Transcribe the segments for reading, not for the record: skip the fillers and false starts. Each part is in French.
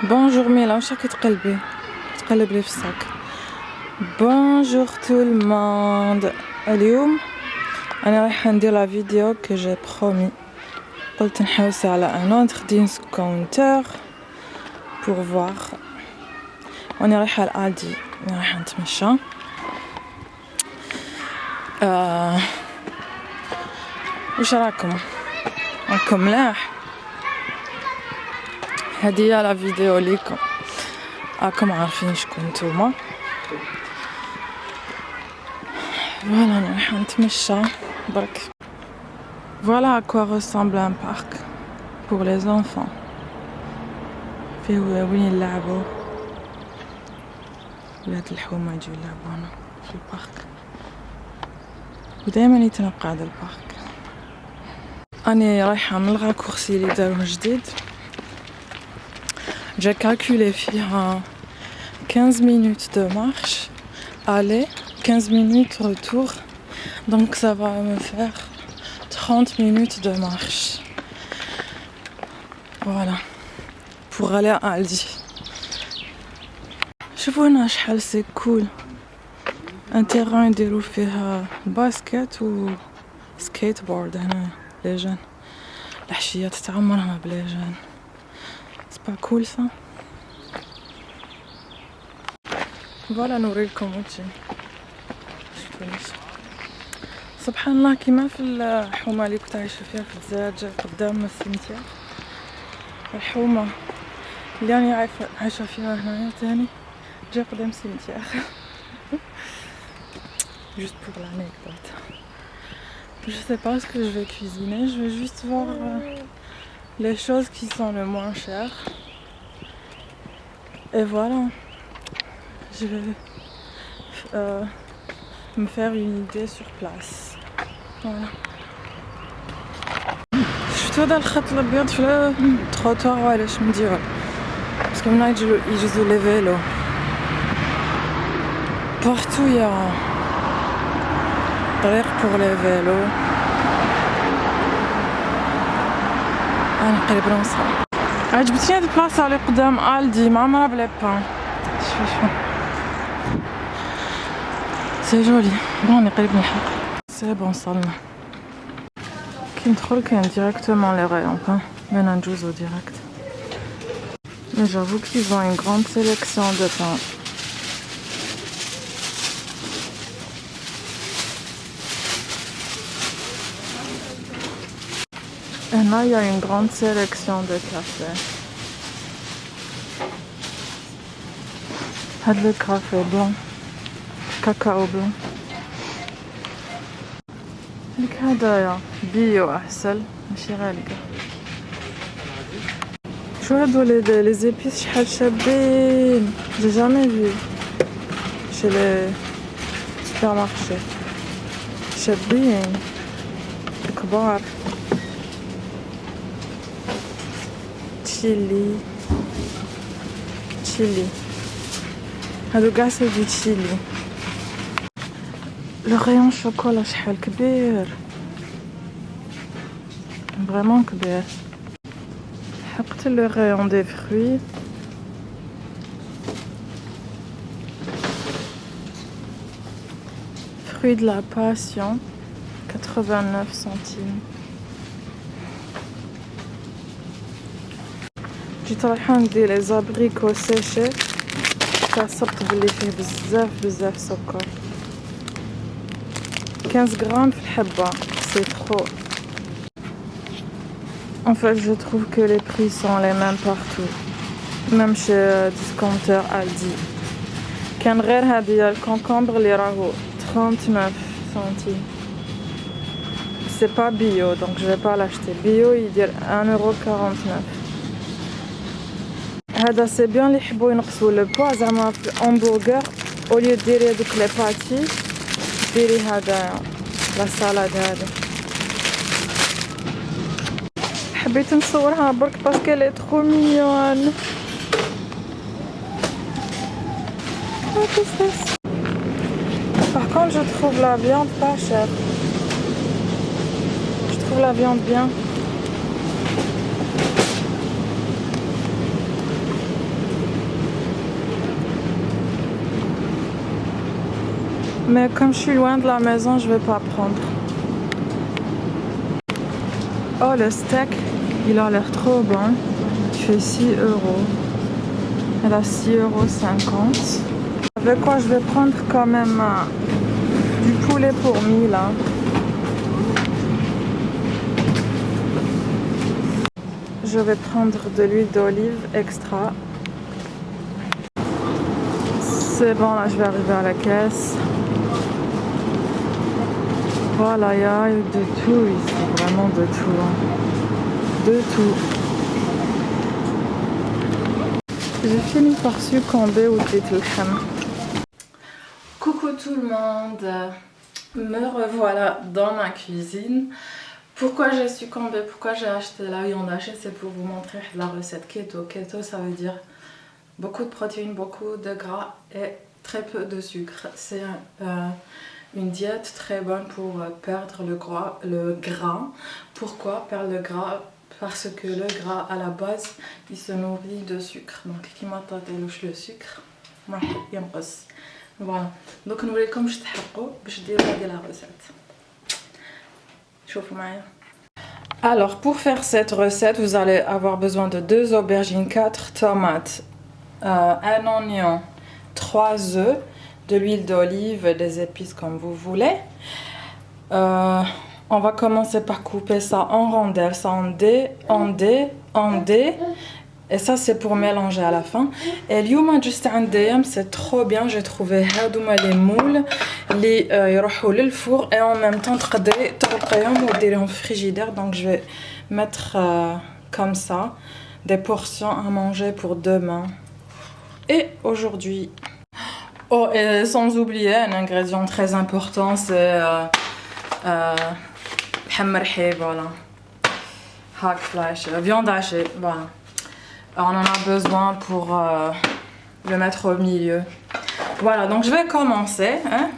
Bonjour Mila, واش راكي تقلبي لي في الصاك. Bonjour tout le monde. اليوم انا رايحه ندير لا فيديو que j'ai promis. قلت نحوس على un autre discounter pour voir. وانا رايحه لألدي، رايحه نتمشى. واش راكم ملاح؟ هذه هي لا فيديو ليكم، راكم عارفين شكون نتوما. فوالا انا رايحه نتمشى برك. Voilà à quoi ressemble un parc pour les enfants. فيه وين يلعبوا، ولاد الحومه يجوا يلعبوا هنا في البارك، ودائما يتنقع هذا البارك. أنا رايحة من الراكورسي اللي داروه جديد. J'ai calculé فيها 15 minutes de marche aller, 15 minutes retour, donc ça va me faire 30 minutes de marche. Voilà, pour aller à Aldi. شوفوا هنا شحال سي كول، ان تيران يديروا فيه الباسكت و سكيت بورد. هنا لي جون الحشيه تتعمر هنا بلي جون، سي با كول سا. فوالا نوريلكم وجهي. سبحان الله، كيما في الحومه اللي كنت عايشه فيها في الزاجة قدام السمتير، الحومه اللي راني عايشه فيها هنايا تاني جا قدام السمتير. Juste pour l'anecdote. Je sais pas ce que je vais cuisiner, je vais juste voir les choses qui sont le moins chères. Et voilà, je vais me faire une idée sur place. Voilà. شفتوا هذا الخط الابيض في التروتوار علاش مديول؟ باسكو منا يجوزوا لي فيلو بارتو، يا طريق pour les vélos. انا قريب نوصل. عجبتني هاد البلاصه اللي قدام ألدي، معمره بلي بان. شوفوا سي جولي. بون قريب نلحق. سي بون وصلنا. كي ندخل كاين ديريكتومون لي رايون بان، بينا نجوزو ديريكت. Mais j'avoue qu'ils ont une grande sélection de pain. Et là, il y a une grande sélection de café. هاد le café blanc, cacao blanc. لك هدايا بيو أحسن ماشي غالية. شو هادو لي زيبيس شحال شابين، j'ai jamais vu chez les supermarchés. شابين كبار. تشيلي هادو كاع سي دو تشيلي. لو رايون شوكولا شحال كبير، فريمون كبير. حقت لو رايون دي فروي، fruits de la passion 89 centimes. جيت رايحه ندير لي زابريكو سيشي، كتصبت بلي فيه بزاف سكر. 15 غرام في الحبه، سي ترو. En fait, je trouve que les prix sont les mêmes partout, même chez discounter Aldi. كان غير هذه الكونكومبر اللي راهو 39 centimes. C'est pas bio, donc je vais pas l'acheter. Bio يدير 1,49€. هذا سي بيان اللي يحبوا ينقصوا لو بوا، زعما في الامبرغر اوليو ديري هذوك لي باتي ديري هذا لا سالاد. هذا حبيت نصورها برك باسكو لي ترو ميون. Par contre, je trouve la viande pas chère. Je trouve la viande bien. Mais comme je suis loin de la maison, je vais pas prendre. Oh, le steak, il a l'air trop bon. Il fait 6 euros. Elle a 6,50 €. Avec quoi je vais prendre quand même du poulet pour 1000 là. Je vais prendre de l'huile d'olive extra. C'est bon, là je vais arriver à la caisse. Voilà, il y a de tout ici, vraiment de tout. Hein. De tout. J'ai fini par succomber au Tételchem. Coucou tout le monde, me revoilà dans ma cuisine. Pourquoi j'ai succombé, pourquoi j'ai acheté la viande hachée, c'est pour vous montrer la recette keto. Keto, ça veut dire beaucoup de protéines, beaucoup de gras et très peu de sucre. C'est une diète très bonne pour perdre le gras. Pourquoi perdre le gras? Parce que le gras à la base il se nourrit de sucre. Donc qui m'a le sucre, voilà. Donc nous voulons comme je dire la recette. Chauffe معايا. Alors pour faire cette recette, vous allez avoir besoin de 2 aubergines, 4 tomates, un oignon, 3 œufs, de l'huile d'olive, des épices comme vous voulez. On va commencer par couper ça en rondelles, ça en dés. Et ça c'est pour mélanger à la fin. Et اليوم juste عندي c'est trop bien, j'ai trouvé هادوما les moules اللي يروحوا للفور et en même temps تقدري تغلقيهم وديريهم في frigidaire. Donc je vais mettre comme ça des portions à manger pour demain et aujourd'hui. Oh, et sans oublier un ingrédient très important, c'est hammerhé, voilà. Hackfleisch, viande hachée, voilà. Alors, on en a besoin pour le mettre au milieu. Voilà, donc je vais commencer. Hein.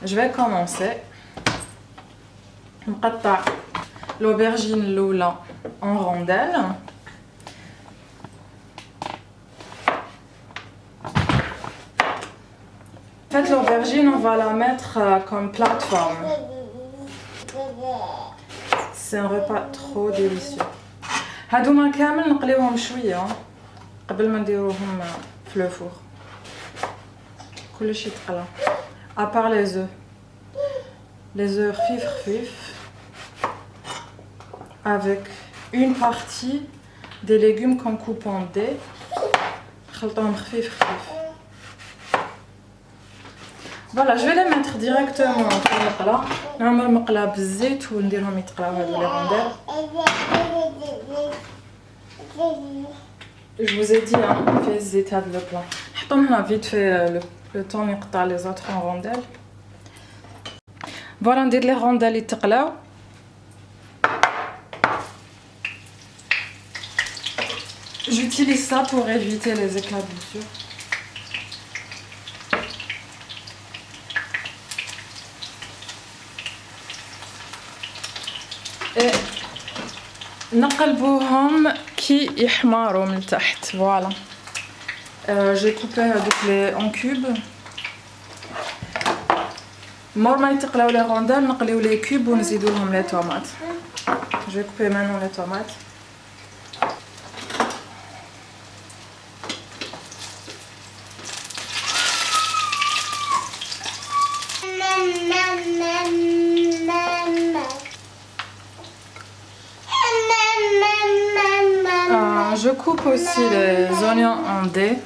Je vais commencer. نقطع l'aubergine الأولى en rondelles. En fait, l'aubergine, on va la mettre comme plateforme. C'est un repas trop délicieux. هادوما كامل نقليوهم شويه قبل ما نديروهم في الفور. كلشي تقلى à part les œufs خفيف avec une partie des légumes qu'on coupe en dés. خلطهم خفيف. Voilà, je vais les mettre directement في المقله. نعمل مقله بالزيت ونديرهم يتقلاو هادو لي رونديل. Je vous ai dit, hein, fait les étapes de plat. On a vite fait le temps de les autres en rondelles. Voilà, on dit les rondelles يتقلاو. J'utilise ça pour éviter les éclaboussures. Et نقلبوهم كي يحمروا من تحت. Voilà. J'ai coupé en cubes. مور ما يتقلاو لي روندال نقليو لي كوب ونزيدو لهم لي طوماط. Je vais couper maintenant les tomates. Je coupe aussi les oignons en dés.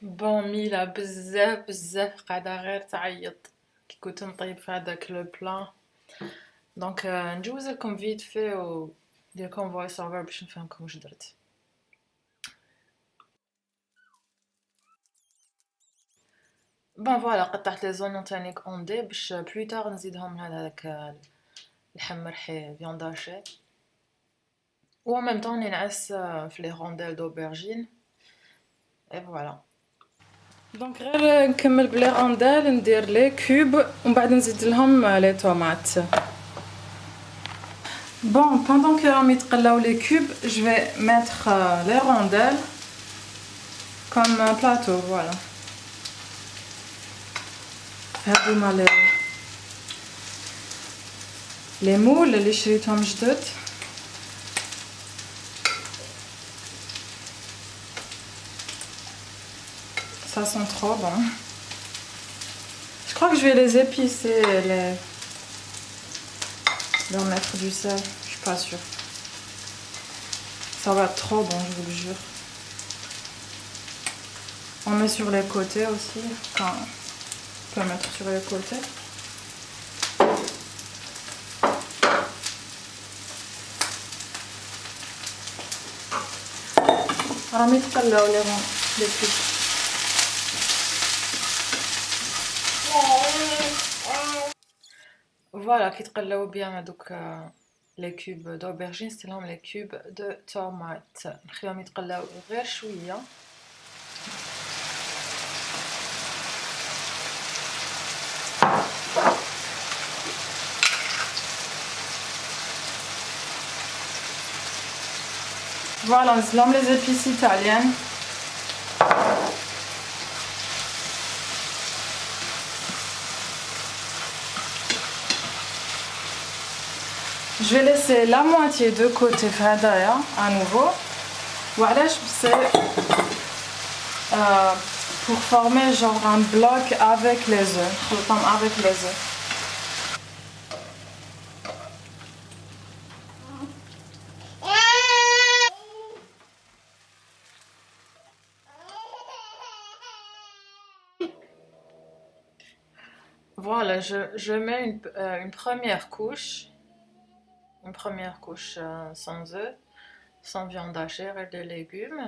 بون ميلا بزاف قاعده غير تعيط كي كنت نطيب في هذاك لو بلان. دونك نجوز لكم فيت في ندير لكم فويس اوفر باش نفهمكم واش درت. بون فوالا قطعت لي زونيون تانيك اون دي باش بلوتار نزيدهم هذاك الحمرحي فياند هاشي و en même temps ننعس في لي رونديل دوبرجين اي فوالا. دونك غير نكمل بلي رونديل ندير لي كوب ومن بعد نزيد لهم لي طوماط. Bon, pendant que راهم يتقلاو les cubes, je vais mettre les rondelles comme un plateau, voilà. هادوما les moules اللي شريتهم جدد. Ça sent trop bon. Je crois que je vais les épicer et leur mettre du sel. Je suis pas sûre. Ça va être trop bon, je vous le jure. On met sur les côtés aussi. Enfin, on peut mettre sur les côtés. راهم يتقلاو les cubes. Voilà, qui تقلاو bien هذوك les cubes d'aubergine, c'est là les cubes de tomates. نخليهم يتقلاو غير شويه. Voilà, نزلهم les épices italiennes. Je vais laisser la moitié de côté fadaya à nouveau. Voilà, c'est pour former genre un bloc avec les œufs. Avec les œufs. Voilà, je mets une première couche. Une première couche sans œufs, sans viande hachée et des légumes.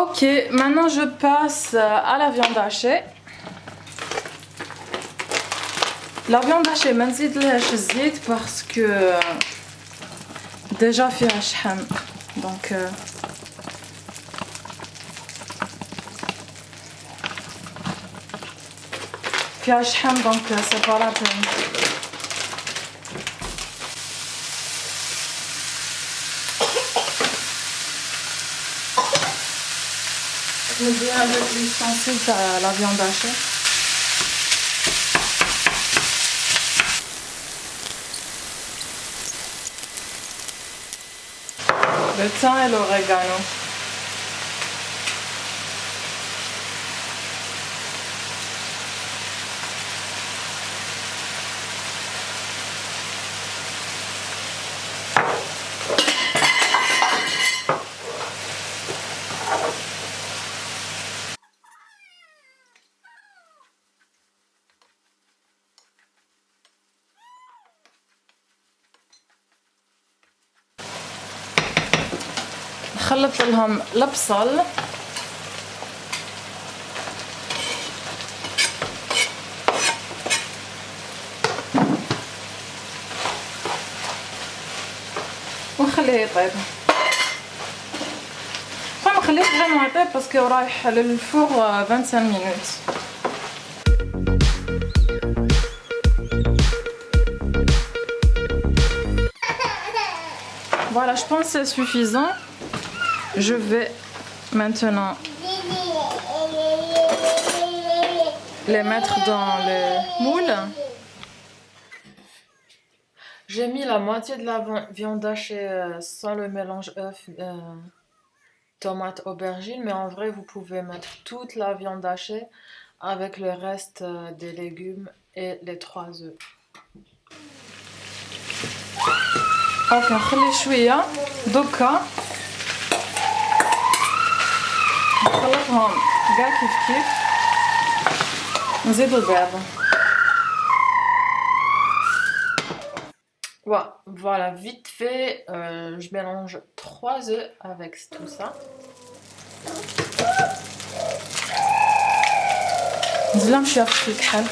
Ok, maintenant je passe à la viande hachée. La viande hachée, ما نزيدلهاش الزيت parce que déjà فيها شحم. Donc فيها شحم donc c'est pas la peine. Je vais avec l'ustensile à la viande hachée. Le thym et l'orégano. نخلط لهم البصل ونخليه يطيب. ما نخليه فريمون يطيب باسكو رايح للفور 25 minutes. Voilà, je pense que c'est suffisant. Je vais maintenant les mettre dans le moule. J'ai mis la moitié de la viande hachée sans le mélange œuf, tomate, aubergine, mais en vrai vous pouvez mettre toute la viande hachée avec le reste des légumes et les 3 œufs. Ok, نخلي شوية دوكا نخلطهم كاع كيف نزيدو البيض. Voilà, vite fait, je mélange 3 œufs avec tout ça. نزلهم شوية في الكحل.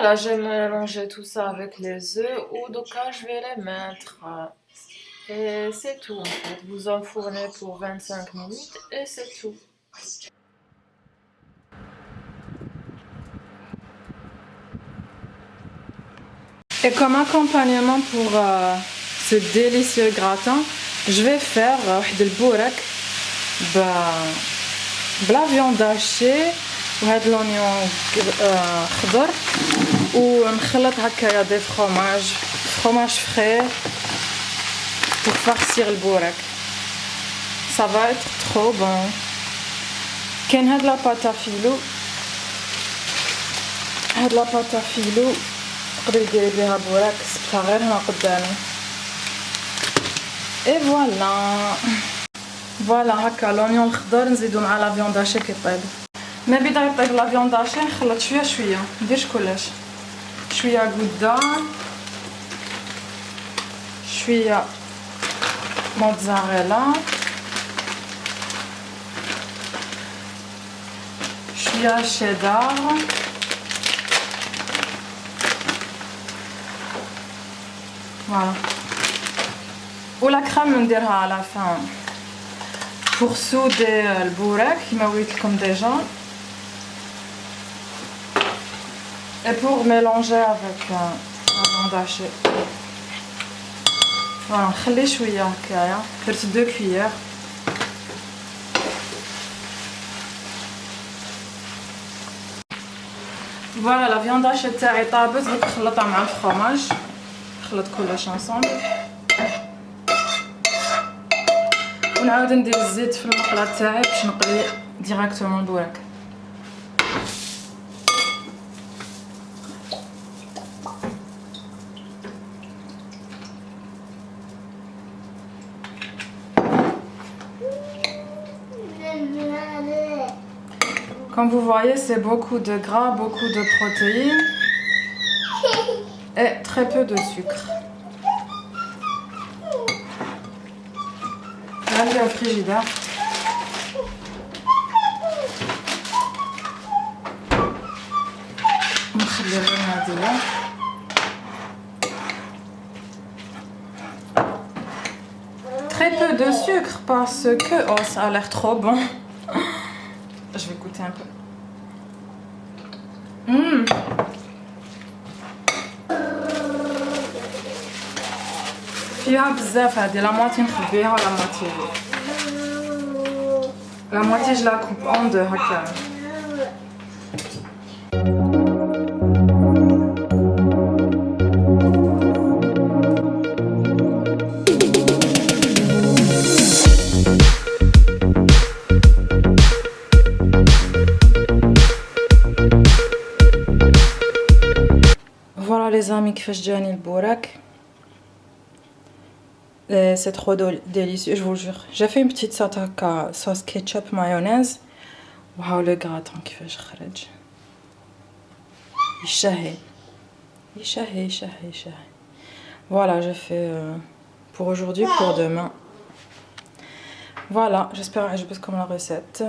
Voilà, j'ai mélangé tout ça avec les œufs ou donc je vais les mettre. Et c'est tout en fait. Vous enfournez pour 25 minutes et c'est tout. Et comme accompagnement pour ce délicieux gratin, je vais faire le bourek بلا viande hachée وهاد l'oignon خضر ونخلط هكايا دي fromage frais pour farcir le bourek. Ça va être trop bon. كاين هاد لا pâte à filo. هاد لا pâte à filo تقدري ديري بها بوراك سبتها غير هنا قدامي. اي فوالا هكا لونيون الخضر نزيدو مع لا فيوند هاشي كيطيب. ما بدا يطيب لا فيوند هاشي نخلط شويه نديرش كلش شويه غودا شويه موتزاريلا شويه شيدار voilà. Ou la crème نديرها à la fin pour souder le bourek كما قلت لكم déjà et pour mélanger avec la viande hachée. Voilà, نخلي شويه هكايا درت 2 cuillères. Voilà, la viande hachée تاعي طابت دوك نخلطها مع الفرomage. نخلط كلش ensemble. ونعاود ندير الزيت في المقله تاعي باش نقلي ديريكتومون البوراك. Comme vous voyez, c'est beaucoup de gras, beaucoup de protéines et très peu de sucre. Allez au frigidaire. Très peu de sucre parce que oh, ça a l'air trop bon. Je vais goûter un peu. فيها بزاف هادي لا موتي نخبيها ولا موتي لا موتي جو لا كوب اون دو هكا. Voilà les amis كيفاش جاني البوراك. C'est trop délicieux, je vous jure. J'ai fait une petite sauce ketchup mayonnaise. Waouh, le gratin كيفاش خرج. يشهي. Voilà, j'ai fait pour aujourd'hui, pour demain. Voilà, j'espère que je peux comme la recette.